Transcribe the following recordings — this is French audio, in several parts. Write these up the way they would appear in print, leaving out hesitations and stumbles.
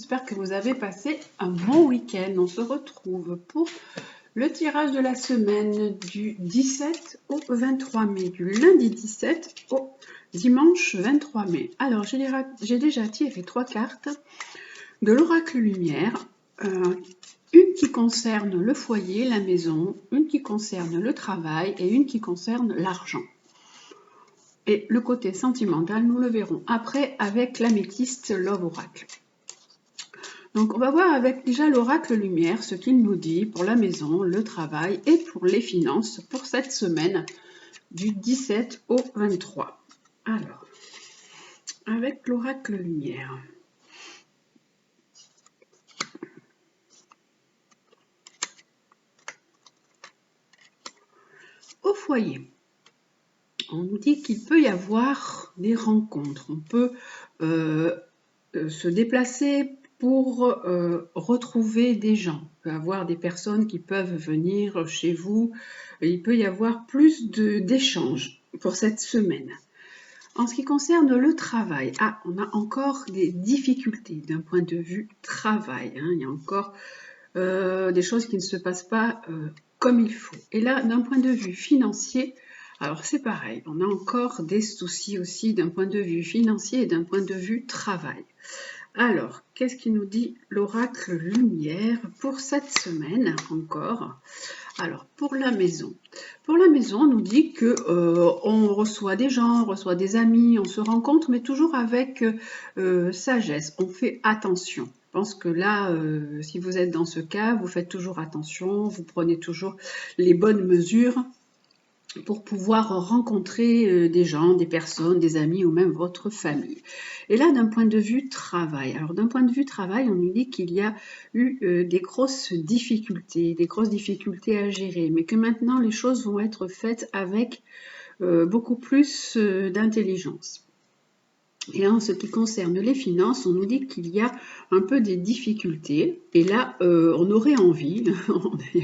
j'espère que vous avez passé un bon week-end. On se retrouve pour le tirage de la semaine du 17 au 23 mai, du lundi 17 au dimanche 23 mai. Alors, j'ai déjà tiré 3 cartes de l'oracle lumière, une qui concerne le foyer, la maison, une qui concerne le travail et une qui concerne l'argent. Et le côté sentimental, nous le verrons après avec l'améthyste Love Oracle. Donc, on va voir avec déjà l'oracle lumière ce qu'il nous dit pour la maison, le travail et pour les finances pour cette semaine du 17 au 23. Alors, avec l'oracle lumière. Au foyer, on nous dit qu'il peut y avoir des rencontres. On peut se déplacer pour retrouver des gens. Il peut y avoir des personnes qui peuvent venir chez vous. Il peut y avoir plus d'échanges pour cette semaine. En ce qui concerne le travail, on a encore des difficultés d'un point de vue travail. Il y a encore des choses qui ne se passent pas comme il faut. Et là, d'un point de vue financier, alors c'est pareil, on a encore des soucis aussi d'un point de vue financier et d'un point de vue travail. Alors, qu'est-ce qui nous dit l'oracle lumière pour cette semaine encore? Alors, pour la maison. Pour la maison, on nous dit que on reçoit des gens, on reçoit des amis, on se rencontre, mais toujours avec sagesse. On fait attention. Je pense que là, si vous êtes dans ce cas, vous faites toujours attention, vous prenez toujours les bonnes mesures pour pouvoir rencontrer des gens, des personnes, des amis ou même votre famille. Et là, d'un point de vue travail, alors d'un point de vue travail, on nous dit qu'il y a eu des grosses difficultés à gérer, mais que maintenant les choses vont être faites avec beaucoup plus d'intelligence. Et en ce qui concerne les finances, on nous dit qu'il y a un peu des difficultés. Et là, on aurait envie,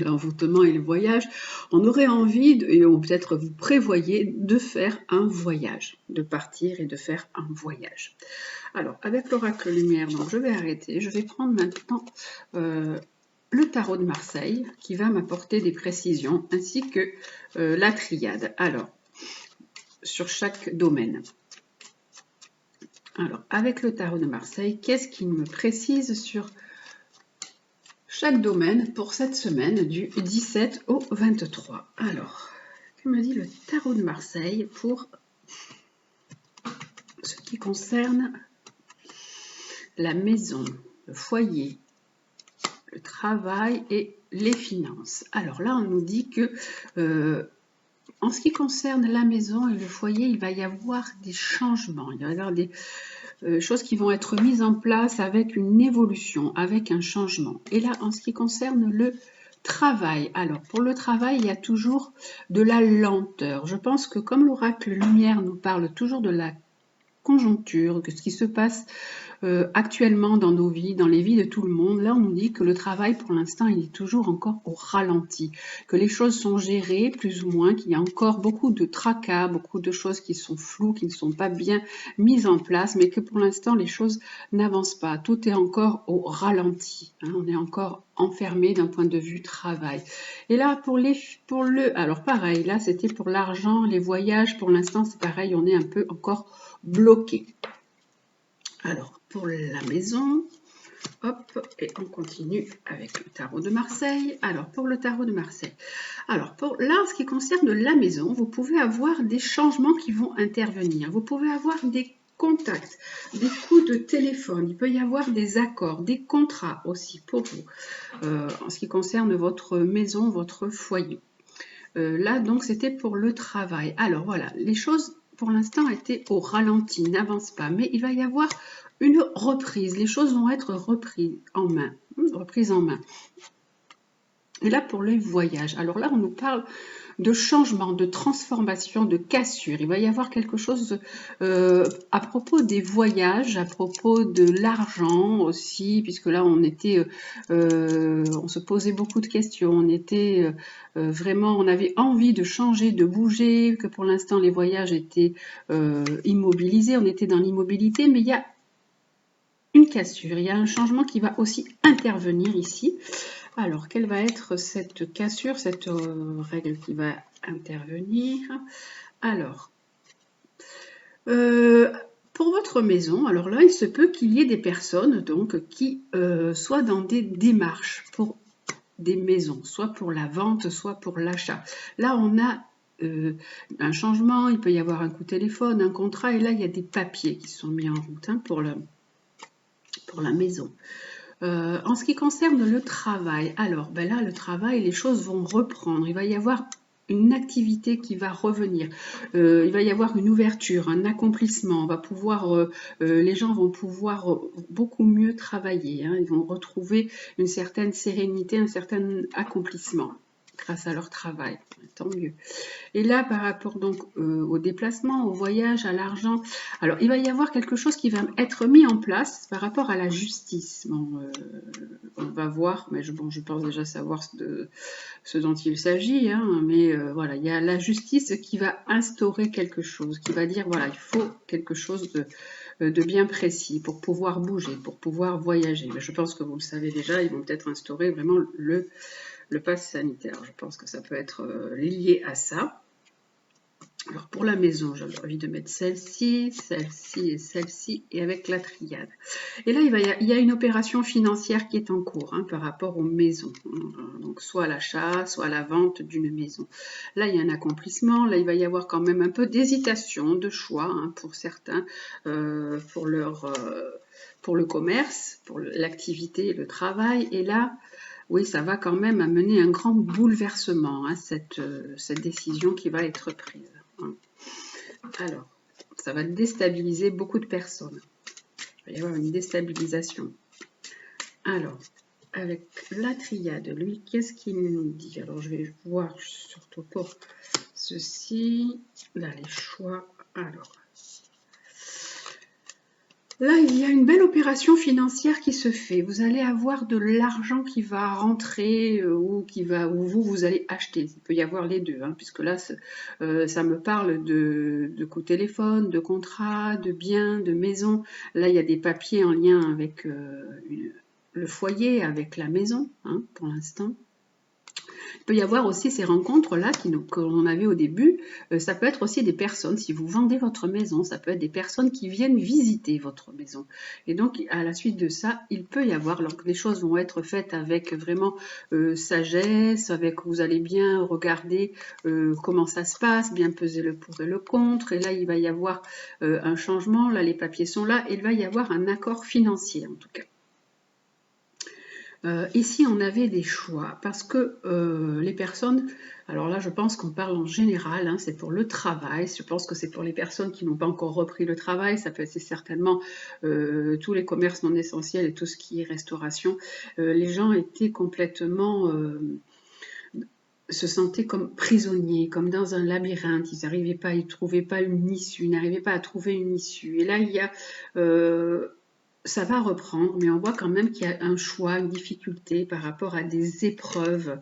l'envoûtement et le voyage, on aurait envie, et peut-être vous prévoyez, de faire un voyage, de partir et de faire un voyage. Alors, avec l'oracle lumière, donc je vais arrêter. Je vais prendre maintenant le tarot de Marseille, qui va m'apporter des précisions, ainsi que la triade. Alors, sur chaque domaine. Alors, avec le tarot de Marseille, qu'est-ce qu'il me précise sur chaque domaine pour cette semaine du 17 au 23? Alors, que me dit le tarot de Marseille pour ce qui concerne la maison, le foyer, le travail et les finances? Alors là, on nous dit que en ce qui concerne la maison et le foyer, il va y avoir des changements, il va y avoir des choses qui vont être mises en place avec une évolution, avec un changement. Et là, en ce qui concerne le travail, alors pour le travail, il y a toujours de la lenteur. Je pense que comme l'oracle lumière nous parle toujours de la conjoncture, que ce qui se passe actuellement dans nos vies, dans les vies de tout le monde, là on nous dit que le travail pour l'instant il est toujours encore au ralenti, que les choses sont gérées plus ou moins, qu'il y a encore beaucoup de tracas, beaucoup de choses qui sont floues, qui ne sont pas bien mises en place, mais que pour l'instant les choses n'avancent pas, tout est encore au ralenti, on est encore enfermé d'un point de vue travail. Et là alors pareil, là c'était pour l'argent, les voyages, pour l'instant c'est pareil, on est un peu encore bloqué. Alors, pour la maison, hop, et on continue avec le tarot de Marseille. Alors, pour le tarot de Marseille. Alors, là, en ce qui concerne la maison, vous pouvez avoir des changements qui vont intervenir. Vous pouvez avoir des contacts, des coups de téléphone. Il peut y avoir des accords, des contrats aussi pour vous. En ce qui concerne votre maison, votre foyer. Là, donc, c'était pour le travail. Alors, voilà, les choses pour l'instant étaient au ralenti, n'avancent pas, mais il va y avoir une reprise, les choses vont être reprises en main. Et là, pour les voyages, alors là, on nous parle de changement, de transformation, de cassure. Il va y avoir quelque chose à propos des voyages, à propos de l'argent aussi, puisque là, on se posait beaucoup de questions, on était vraiment, on avait envie de changer, de bouger, que pour l'instant, les voyages étaient immobilisés, on était dans l'immobilité, mais il y a une cassure. Il y a un changement qui va aussi intervenir ici. Alors, quelle va être cette cassure, cette règle qui va intervenir? Alors, pour votre maison, alors là, il se peut qu'il y ait des personnes donc qui soient dans des démarches pour des maisons, soit pour la vente, soit pour l'achat. Là, on a un changement, il peut y avoir un coup de téléphone, un contrat, et là, il y a des papiers qui sont mis en route pour la maison. En ce qui concerne le travail, alors ben là, le travail, les choses vont reprendre. Il va y avoir une activité qui va revenir. Il va y avoir une ouverture, un accomplissement. On va pouvoir, les gens vont pouvoir beaucoup mieux travailler. Hein. Ils vont retrouver une certaine sérénité, un certain accomplissement grâce à leur travail. Tant mieux. Et là, par rapport donc au déplacement, au voyage, à l'argent, alors il va y avoir quelque chose qui va être mis en place par rapport à la justice. Bon, on va voir, mais je pense déjà savoir ce dont il s'agit, hein, mais voilà, il y a la justice qui va instaurer quelque chose, qui va dire voilà, il faut quelque chose de bien précis pour pouvoir bouger, pour pouvoir voyager. Mais je pense que vous le savez déjà, ils vont peut-être instaurer vraiment le pass sanitaire. Je pense que ça peut être lié à ça. Alors pour la maison, j'avais envie de mettre celle-ci, celle-ci et celle-ci, et avec la triade. Et là, il y a une opération financière qui est en cours par rapport aux maisons. Donc soit l'achat, soit la vente d'une maison. Là, il y a un accomplissement. Là, il va y avoir quand même un peu d'hésitation, de choix pour certains, pour le commerce, pour l'activité et le travail. Et là, oui, ça va quand même amener un grand bouleversement, cette décision qui va être prise. Alors, ça va déstabiliser beaucoup de personnes. Il va y avoir une déstabilisation. Alors, avec la triade, lui, qu'est-ce qu'il nous dit? Alors, je vais voir surtout pour ceci. Là, les choix. Alors, là, il y a une belle opération financière qui se fait. Vous allez avoir de l'argent qui va rentrer ou vous allez acheter. Il peut y avoir les deux, puisque là, ça me parle de coup de téléphone, de contrat, de biens, de maison. Là, il y a des papiers en lien avec le foyer, avec la maison, pour l'instant. Il peut y avoir aussi ces rencontres-là qu'on avait au début. Ça peut être aussi des personnes, si vous vendez votre maison, ça peut être des personnes qui viennent visiter votre maison. Et donc, à la suite de ça, il peut y avoir, alors que les choses vont être faites avec vraiment sagesse, vous allez bien regarder comment ça se passe, bien peser le pour et le contre. Et là, il va y avoir un changement. Là, les papiers sont là. Et il va y avoir un accord financier, en tout cas. Ici, on avait des choix parce que les personnes, alors là, je pense qu'on parle en général, c'est pour le travail. Je pense que c'est pour les personnes qui n'ont pas encore repris le travail. Ça peut être certainement tous les commerces non essentiels et tout ce qui est restauration. Les gens étaient complètement se sentaient comme prisonniers, comme dans un labyrinthe. Ils n'arrivaient pas, ils ne trouvaient pas une issue, ils n'arrivaient pas à trouver une issue. Et là, il y a ça va reprendre, mais on voit quand même qu'il y a un choix, une difficulté par rapport à des épreuves.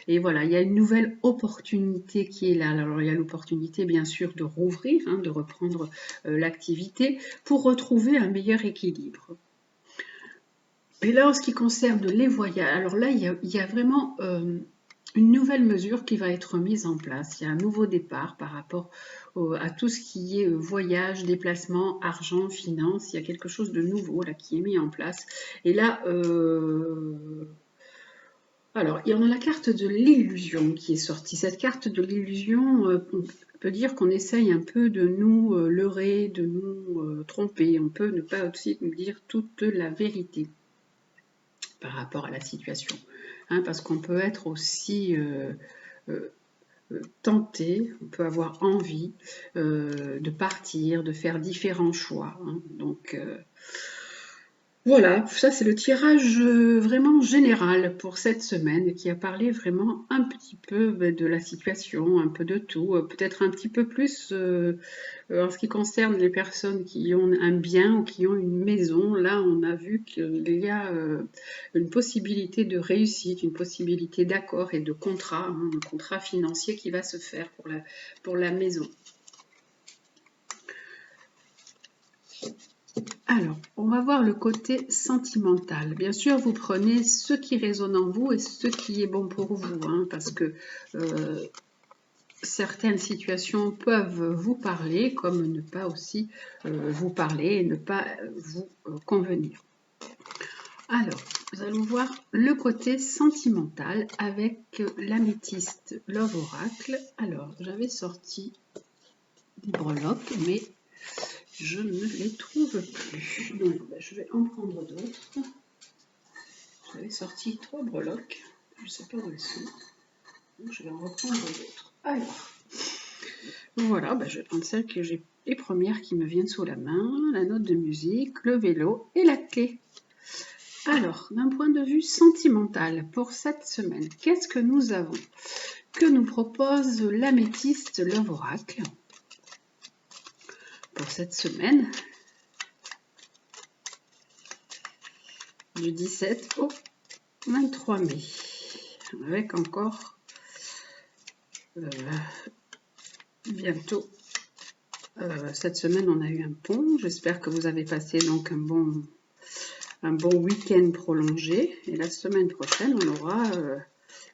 Et voilà, il y a une nouvelle opportunité qui est là. Alors, il y a l'opportunité, bien sûr, de rouvrir, de reprendre l'activité pour retrouver un meilleur équilibre. Et là, en ce qui concerne les voyages, alors là, il y a vraiment une nouvelle mesure qui va être mise en place. Il y a un nouveau départ par rapport à tout ce qui est voyage, déplacement, argent, finance. Il y a quelque chose de nouveau là qui est mis en place. Et là, alors, il y en a la carte de l'illusion qui est sortie. Cette carte de l'illusion, on peut dire qu'on essaye un peu de nous leurrer, de nous tromper. On peut ne pas aussi nous dire toute la vérité par rapport à la situation. Parce qu'on peut être aussi tenté, on peut avoir envie de partir, de faire différents choix. Donc voilà, ça c'est le tirage vraiment général pour cette semaine qui a parlé vraiment un petit peu de la situation, un peu de tout, peut-être un petit peu plus en ce qui concerne les personnes qui ont un bien ou qui ont une maison. Là, on a vu qu'il y a une possibilité de réussite, une possibilité d'accord et de contrat, un contrat financier qui va se faire pour la maison. Alors, on va voir le côté sentimental. Bien sûr, vous prenez ce qui résonne en vous et ce qui est bon pour vous, hein, parce que certaines situations peuvent vous parler, comme ne pas aussi vous parler et ne pas vous convenir. Alors, nous allons voir le côté sentimental avec l'améthyste Love Oracle. Alors, j'avais sorti des breloques, mais je ne les trouve plus. Donc, je vais en prendre d'autres. J'avais sorti 3 breloques. Je ne sais pas où elles sont. Donc, je vais en reprendre d'autres. Alors, voilà, je vais prendre celles que j'ai, les premières qui me viennent sous la main. La note de musique, le vélo et la clé. Alors, d'un point de vue sentimental, pour cette semaine, qu'est-ce que nous avons? Que nous propose l'améthyste Love Oracle pour cette semaine du 17 au 23 mai, avec encore bientôt. Cette semaine, on a eu un pont. J'espère que vous avez passé donc un bon week-end prolongé. Et la semaine prochaine, on aura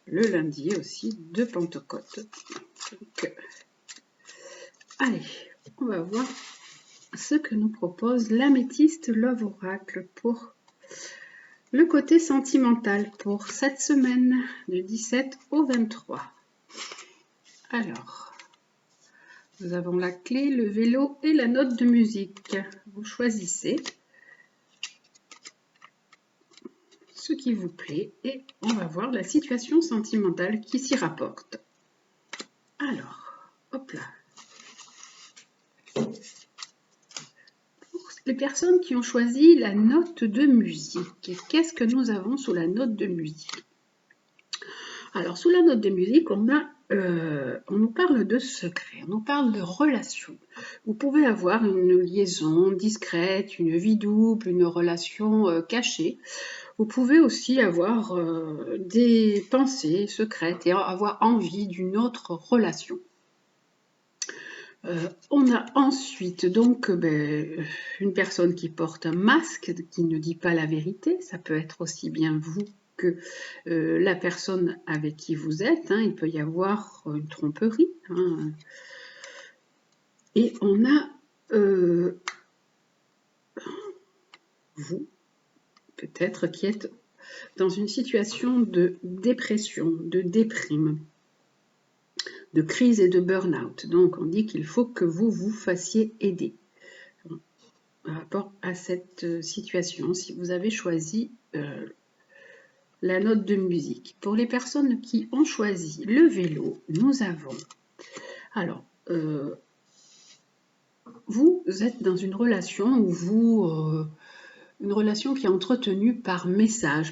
le lundi aussi de Pentecôte. Donc, allez, on va voir ce que nous propose l'améthyste Love Oracle pour le côté sentimental pour cette semaine du 17 au 23. Alors, nous avons la clé, le vélo et la note de musique. Vous choisissez ce qui vous plaît et on va voir la situation sentimentale qui s'y rapporte. Alors, hop là. Pour les personnes qui ont choisi la note de musique, qu'est-ce que nous avons sous la note de musique? Alors, sous la note de musique, on nous parle de secret, on nous parle de relations. Vous pouvez avoir une liaison discrète, une vie double, une relation cachée. Vous pouvez aussi avoir des pensées secrètes et avoir envie d'une autre relation. On a ensuite donc une personne qui porte un masque, qui ne dit pas la vérité. Ça peut être aussi bien vous que la personne avec qui vous êtes. Hein. Il peut y avoir une tromperie. Hein. Et on a vous, peut-être, qui êtes dans une situation de dépression, de déprime, de crise et de burn-out. Donc, on dit qu'il faut que vous vous fassiez aider par rapport à cette situation, si vous avez choisi la note de musique. Pour les personnes qui ont choisi le vélo, nous avons... Alors, vous êtes dans une relation où une relation qui est entretenue par message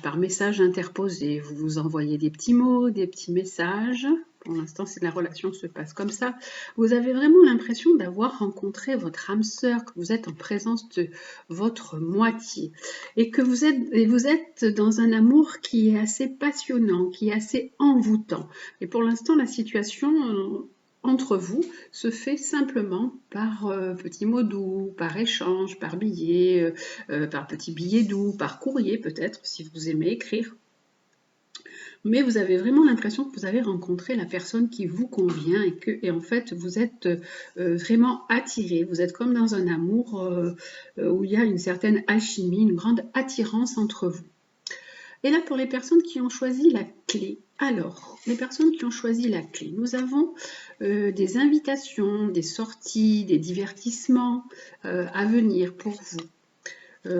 interposé. Vous vous envoyez des petits mots, des petits messages. Pour l'instant, si la relation se passe comme ça, vous avez vraiment l'impression d'avoir rencontré votre âme sœur, que vous êtes en présence de votre moitié et que vous êtes dans un amour qui est assez passionnant, qui est assez envoûtant. Et pour l'instant, la situation entre vous se fait simplement par petits mots doux, par échange, par billet, par petits billets doux, par courrier peut-être, si vous aimez écrire. Mais vous avez vraiment l'impression que vous avez rencontré la personne qui vous convient et en fait vous êtes vraiment attiré. Vous êtes comme dans un amour où il y a une certaine alchimie, une grande attirance entre vous. Et là, pour les personnes qui ont choisi la clé, alors, les personnes qui ont choisi la clé, nous avons des invitations, des sorties, des divertissements à venir pour vous.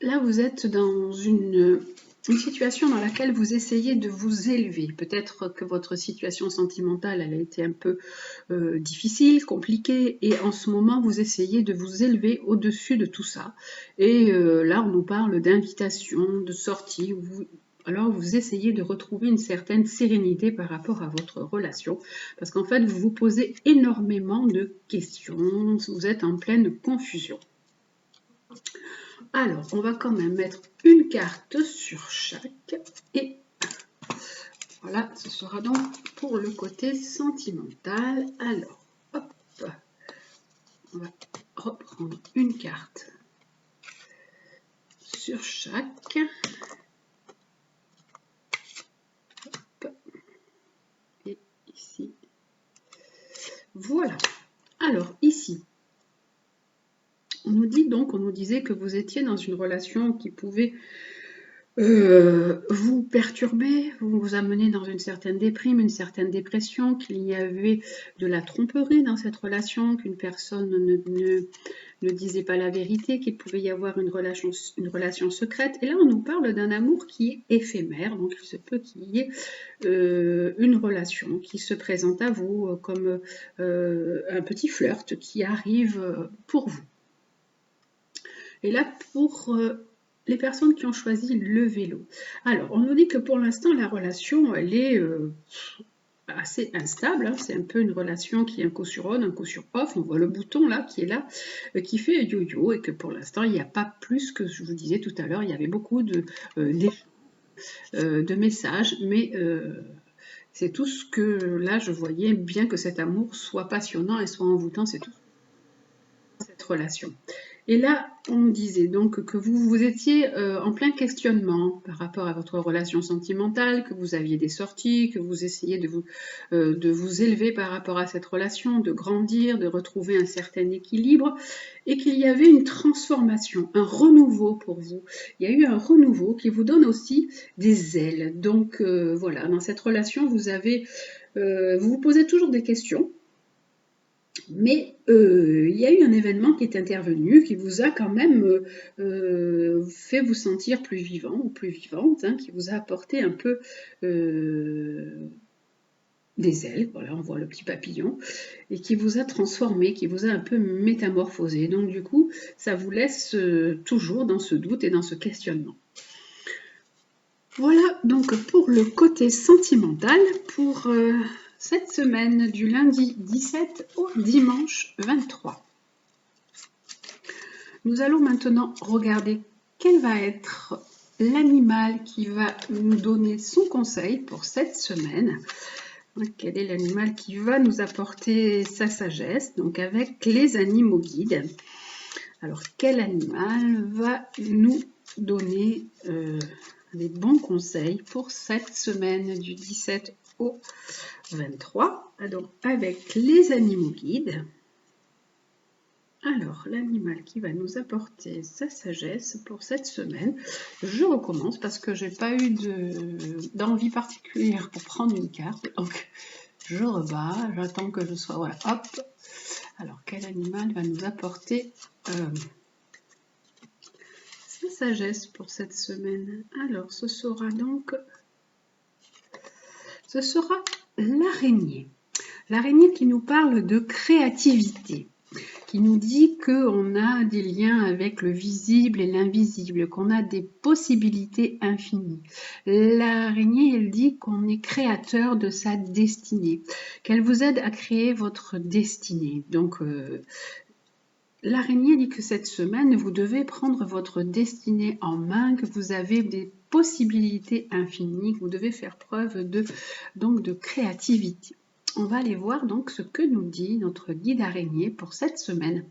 Là, vous êtes dans une situation dans laquelle vous essayez de vous élever. Peut-être que votre situation sentimentale, elle a été un peu difficile, compliquée, et en ce moment, vous essayez de vous élever au-dessus de tout ça. Et là, on nous parle d'invitation, de sortie. Alors, vous essayez de retrouver une certaine sérénité par rapport à votre relation, parce qu'en fait, vous vous posez énormément de questions, vous êtes en pleine confusion. Alors, on va quand même mettre une carte sur chaque et voilà, ce sera donc pour le côté sentimental. Alors, hop, on va reprendre une carte sur chaque. Hop. Et ici. Voilà. Alors, ici, on nous dit donc, on nous disait que vous étiez dans une relation qui pouvait vous perturber, vous amener dans une certaine déprime, une certaine dépression, qu'il y avait de la tromperie dans cette relation, qu'une personne ne disait pas la vérité, qu'il pouvait y avoir une relation secrète. Et là, on nous parle d'un amour qui est éphémère, donc il se peut qu'il y ait une relation qui se présente à vous comme un petit flirt qui arrive pour vous. Et là, pour les personnes qui ont choisi le vélo. Alors, on nous dit que pour l'instant, la relation, elle est assez instable. Hein. C'est un peu une relation qui est un coup sur on, un coup sur off. On voit le bouton là, qui est là, qui fait yo-yo, et que pour l'instant, il n'y a pas plus que je vous disais tout à l'heure. Il y avait beaucoup de messages, mais c'est tout ce que là, je voyais bien que cet amour soit passionnant et soit envoûtant. C'est tout cette relation. Et là, on me disait donc que vous étiez en plein questionnement par rapport à votre relation sentimentale, que vous aviez des sorties, que vous essayez de vous élever par rapport à cette relation, de grandir, de retrouver un certain équilibre, et qu'il y avait une transformation, un renouveau pour vous. Il y a eu un renouveau qui vous donne aussi des ailes. Donc voilà, dans cette relation, vous vous posez toujours des questions. Mais il y a eu un événement qui est intervenu, qui vous a quand même fait vous sentir plus vivant ou plus vivante, hein, qui vous a apporté un peu des ailes, voilà, on voit le petit papillon, et qui vous a transformé, qui vous a un peu métamorphosé. Donc du coup, ça vous laisse toujours dans ce doute et dans ce questionnement. Voilà donc pour le côté sentimental, pour cette semaine du lundi 17 au dimanche 23. Nous allons maintenant regarder quel va être l'animal qui va nous donner son conseil pour cette semaine. Quel est l'animal qui va nous apporter sa sagesse, donc avec les animaux guides. Alors, quel animal va nous donner des bons conseils pour cette semaine du 17 au 23, donc avec les animaux guides. Alors, l'animal qui va nous apporter sa sagesse pour cette semaine, je recommence parce que j'ai pas eu d'envie particulière pour prendre une carte, donc je rebats, j'attends que je sois, voilà, hop. Alors, quel animal va nous apporter sa sagesse pour cette semaine? Alors, ce sera l'araignée. L'araignée qui nous parle de créativité, qui nous dit qu'on a des liens avec le visible et l'invisible, qu'on a des possibilités infinies. L'araignée, elle dit qu'on est créateur de sa destinée, qu'elle vous aide à créer votre destinée. Donc, l'araignée dit que cette semaine, vous devez prendre votre destinée en main, que vous avez des possibilités infinies, que vous devez faire preuve de créativité. On va aller voir donc ce que nous dit notre guide araignée pour cette semaine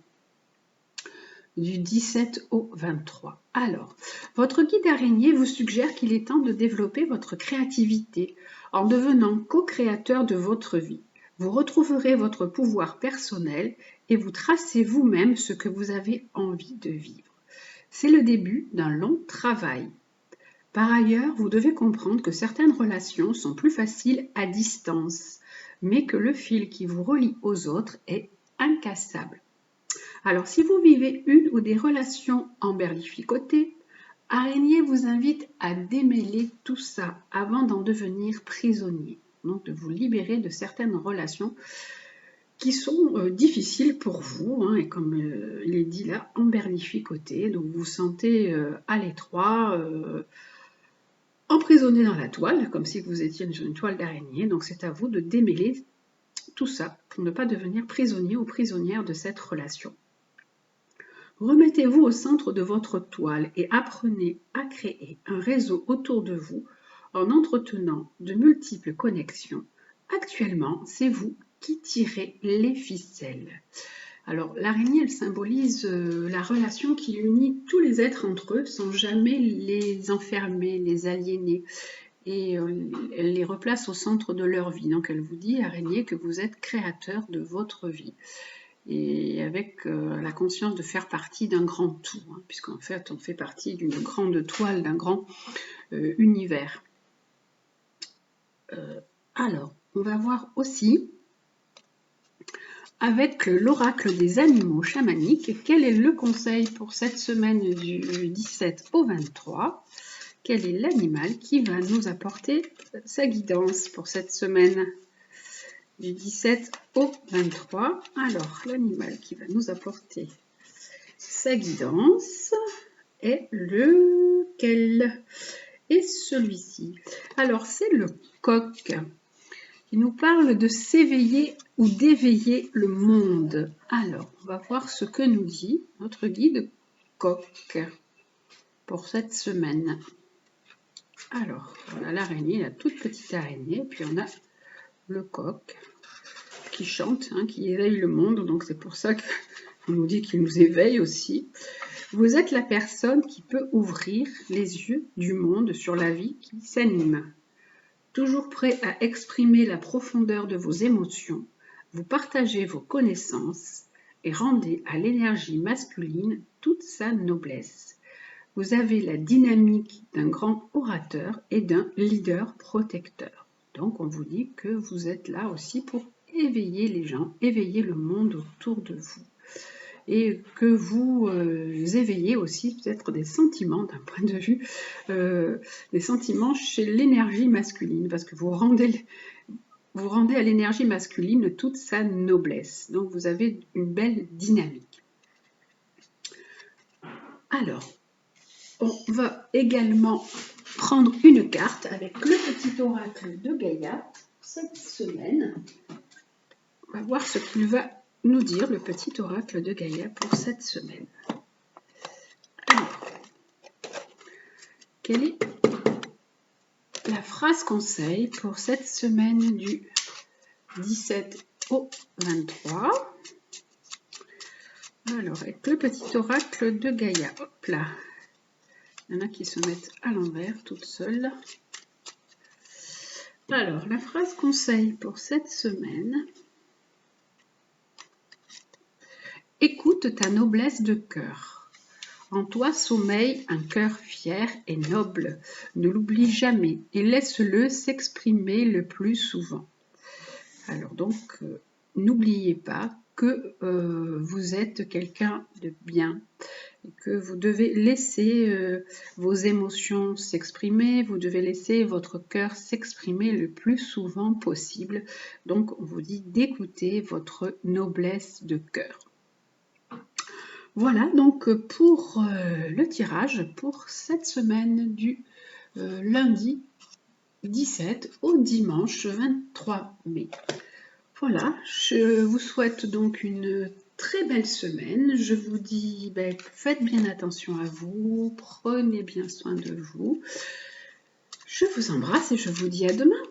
du 17 au 23. Alors, votre guide araignée vous suggère qu'il est temps de développer votre créativité en devenant co-créateur de votre vie. Vous retrouverez votre pouvoir personnel et vous tracez vous-même ce que vous avez envie de vivre. C'est le début d'un long travail. Par ailleurs, vous devez comprendre que certaines relations sont plus faciles à distance, mais que le fil qui vous relie aux autres est incassable. Alors, si vous vivez une ou des relations emberlificotées, Araignée vous invite à démêler tout ça avant d'en devenir prisonnier, donc de vous libérer de certaines relations qui sont difficiles pour vous, hein, et comme il est dit là, emberlificotées, donc vous vous sentez à l'étroit, emprisonné dans la toile, comme si vous étiez sur une toile d'araignée. Donc c'est à vous de démêler tout ça pour ne pas devenir prisonnier ou prisonnière de cette relation. Remettez-vous au centre de votre toile et apprenez à créer un réseau autour de vous en entretenant de multiples connexions. Actuellement, c'est vous qui tirez les ficelles. Alors, l'araignée, elle symbolise la relation qui unit tous les êtres entre eux sans jamais les enfermer, les aliéner. Et elle les replace au centre de leur vie. Donc, elle vous dit, araignée, que vous êtes créateur de votre vie. Et avec la conscience de faire partie d'un grand tout, hein, puisqu'en fait, on fait partie d'une grande toile, d'un grand univers. Alors, on va voir aussi, avec l'oracle des animaux chamaniques, quel est le conseil pour cette semaine du 17 au 23 ? Quel est l'animal qui va nous apporter sa guidance pour cette semaine du 17 au 23 ? Alors, l'animal qui va nous apporter sa guidance est lequel ? Et celui-ci. Alors, c'est le coq. Il nous parle de s'éveiller ou d'éveiller le monde. Alors, on va voir ce que nous dit notre guide coq pour cette semaine. Alors, on a l'araignée, la toute petite araignée, puis on a le coq qui chante, hein, qui éveille le monde, donc c'est pour ça qu'on nous dit qu'il nous éveille aussi. Vous êtes la personne qui peut ouvrir les yeux du monde sur la vie qui s'anime. Toujours prêt à exprimer la profondeur de vos émotions, vous partagez vos connaissances et rendez à l'énergie masculine toute sa noblesse. Vous avez la dynamique d'un grand orateur et d'un leader protecteur. Donc on vous dit que vous êtes là aussi pour éveiller les gens, éveiller le monde autour de vous. Et que vous éveillez aussi peut-être des sentiments d'un point de vue, des sentiments chez l'énergie masculine, parce que vous rendez à l'énergie masculine toute sa noblesse. Donc vous avez une belle dynamique. Alors, on va également prendre une carte avec le petit oracle de Gaïa cette semaine. On va voir ce qu'il va nous dire, le petit oracle de Gaïa pour cette semaine. Alors, quelle est la phrase conseil pour cette semaine du 17 au 23 ? Alors, avec le petit oracle de Gaïa, hop là. Il y en a qui se mettent à l'envers, toutes seules. Alors, la phrase conseil pour cette semaine. Écoute ta noblesse de cœur. En toi sommeille un cœur fier et noble. Ne l'oublie jamais et laisse-le s'exprimer le plus souvent. Alors donc, n'oubliez pas que vous êtes quelqu'un de bien, et que vous devez laisser vos émotions s'exprimer, vous devez laisser votre cœur s'exprimer le plus souvent possible. Donc, on vous dit d'écouter votre noblesse de cœur. Voilà donc pour le tirage pour cette semaine du lundi 17 au dimanche 23 mai. Voilà, je vous souhaite donc une très belle semaine. Je vous dis, faites bien attention à vous, prenez bien soin de vous. Je vous embrasse et je vous dis à demain.